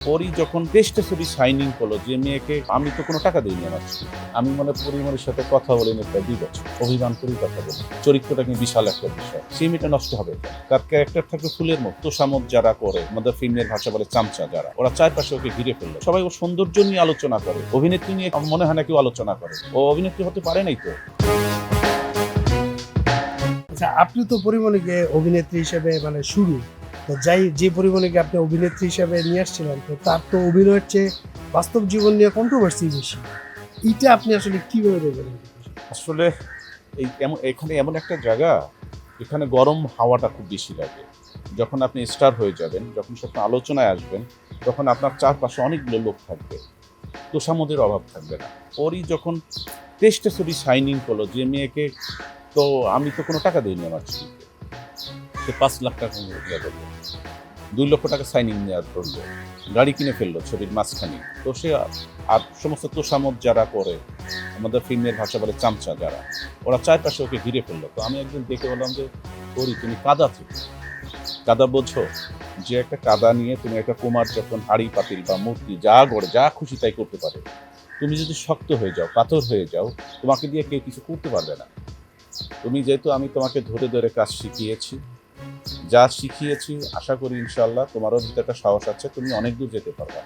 পরি যখন টেস্টে ছবি সাইনিং করলো যে মেয়েকে আমি তো কোনো টাকা দিইনি আমার স্ত্রীকে। আমি মনে পরিমণের সাথে কথা বলিনি প্রায় 2 বছর, অভিমান করেই কথা বলি। চরিত্রটা কিন্তু বিশাল একটা বিষয়, সেই মেয়েটা নষ্ট হবে কেন? তার ক্যারেক্টার থাকবে ফুলের মতো। তোষামত যারা করে, আমাদের ফিল্মের ভাষা বলে চামচা যারা, ওরা চারপাশে ওকে ঘিরে ফেললো। সবাই ওর সৌন্দর্য নিয়ে আলোচনা করে, অভিনেত্রী নিয়ে মনে হয় না কেউ আলোচনা করে। ও অভিনেত্রী হতে পারে নাই তো। আচ্ছা, আপনি তো পরিমণিকে অভিনেত্রী হিসেবে শুরু তো যে পরিমণিকে আপনি অভিনেত্রী হিসেবে নিয়ে আসছিলেন, তো তার তো অভিনয়ের চেয়ে বাস্তব জীবন নিয়ে কন্ট্রোভার্সি বেশি। এইটা আপনি আসলে কিভাবে দেখবেন? আসলে এখানে এমন একটা জায়গা, এখানে গরম হাওয়াটা খুব বেশি লাগে। যখন আপনি স্টার হয়ে যাবেন, যখন সব আলোচনায় আসবেন, তখন আপনার চারপাশে অনেকগুলো লোক থাকবে, তোষামদের অভাব থাকবে না। ওরই যখন টেস্টে ছবি সাইনিং করলো যে মেয়েকে, তো আমি তো কোনো টাকা দিইনি আমার স্ত্রীকে। সে 5 লাখ টাকা দেবে, 2 লক্ষ টাকা সাইনিং নেওয়ার করলো, গাড়ি কিনে ফেললো ছবির মাঝখানে। তো সে আর সমস্ত তোষামত যারা করে, আমাদের ফিল্মের ভাষা বলে চামচা যারা, ওরা চারপাশে ওকে ঘিরে ফেললো। তো আমি একদিন দেখে বললাম যে করি তুমি কাদা থেকে, কাদা বোঝো? যে একটা কাদা নিয়ে তুমি একটা কুমার যখন হাড়ি পাতিল বা মূর্তি যা গড়ে যা খুশি তাই করতে পারে, তুমি যদি শক্ত হয়ে যাও, পাথর হয়ে যাও, তোমাকে দিয়ে কেউ কিছু করতে পারবে না। তুমি যেহেতু আমি তোমাকে ধরে ধরে কাজ শিখিয়েছি, যা শিখিয়েছি, আশা করি ইনশাল্লাহ তোমারও ভিতরে একটা সাহস আছে, তুমি অনেক দূর যেতে পারবা।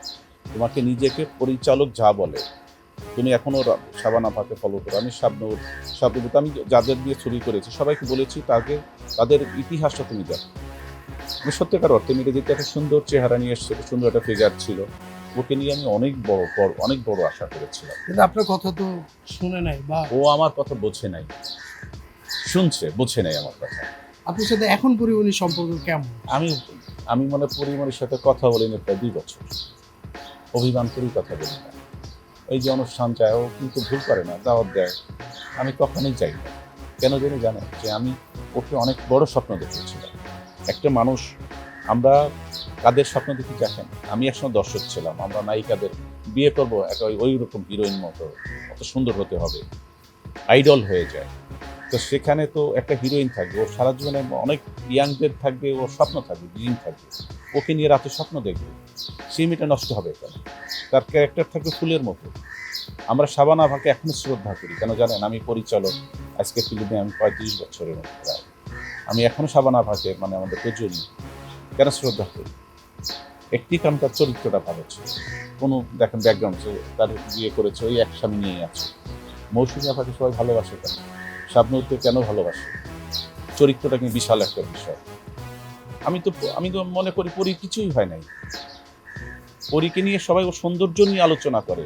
তোমাকে নিজেকে পরিচালক যা বলে, তুমি এখনও শাবানা আপাকে ফলো করো। আমি শাবনূর আমি যাদের দিয়ে ছবি করেছি সবাইকে বলেছি তাদের ইতিহাসটা তুমি দেখো। আমি সত্যিকার অর্থে মেরে যেতে একটা সুন্দর চেহারা নিয়ে এসেছিল, সুন্দর একটা ফিগার ছিল, ওকে নিয়ে আমি অনেক বড় আশা করেছিলাম। কিন্তু আপনার কথা তো শুনে নাই, বা ও আমার কথা বোঝে নাই, বোঝে নাই আমার কথা। আপনার সাথে এখন পরিমণির সম্পর্ক কেমন? আমি মনে পরিমণের সাথে কথা বলিনি প্রায় 2 বছর, অভিমান করেই কথা বলি না। এই যে অনুষ্ঠান যায়, ও কিন্তু ভুল করে না, দাওয়াত দেয়, আমি কখনোই যাই না। কেন জানে যে আমি ওকে অনেক বড় স্বপ্ন দেখেছিলাম। একটা মানুষ, আমরা কাদের স্বপ্ন দেখি দেখেন, আমি একসময় দর্শক ছিলাম, আমরা নায়িকাদের বিয়ে করবো একটা ওই রকম হিরোইন মতো, অত সুন্দর হতে হবে, আইডল হয়ে যায়। তো সেখানে তো একটা হিরোইন থাকবে, ও সারা জীবনে অনেক ইয়াংদের থাকবে, ওর স্বপ্ন থাকবে, ড্রিম থাকবে, ওকে নিয়ে রাতে স্বপ্ন দেখবে, সেই মেয়েটা নষ্ট হবে কেন? তার ক্যারেক্টার থাকবে ফুলের মতো। আমরা শাবানা আপাকে এখনো শ্রদ্ধা করি, কেন জানেন? আমি পরিচালক, আজকে ফিল্মে আমি 35 বছরের মতো প্রায়। আমি এখনো শাবানা আপাকে আমাদের প্রজনী কেন শ্রদ্ধা করি? একটি কারণ, তার চরিত্রটা ভালো ছিল। কোনো দেখেন ব্যাকগ্রাউন্ড, তার বিয়ে করেছে, ওই এক স্বামী নিয়ে আছে। মৌসুমী আপাকে সবাই ভালোবাসে কেন? শাবনূরকে কেন ভালোবাসে? চরিত্রটা কিন্তু বিশাল একটা বিষয়। আমি তো মনে করি পরীর কিছুই হয় নাই। পরীকে নিয়ে সবাই ওর সৌন্দর্য নিয়ে আলোচনা করে,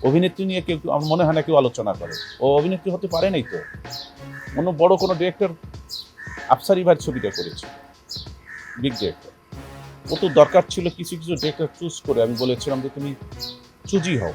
অভিনেত্রী নিয়ে কেউ আমার মনে হয় না কেউ আলোচনা করে। ও অভিনেত্রী হতে পারে নাই তো। বড় কোনো ডিরেক্টর আফসারি ভাইয়ের ছবিটা করেছে, বিগ ডিরেক্টর। ও তো দরকার ছিল কিছু ডিরেক্টর চুজ করে, আমি বলেছিলাম যে তুমি চুজি হও।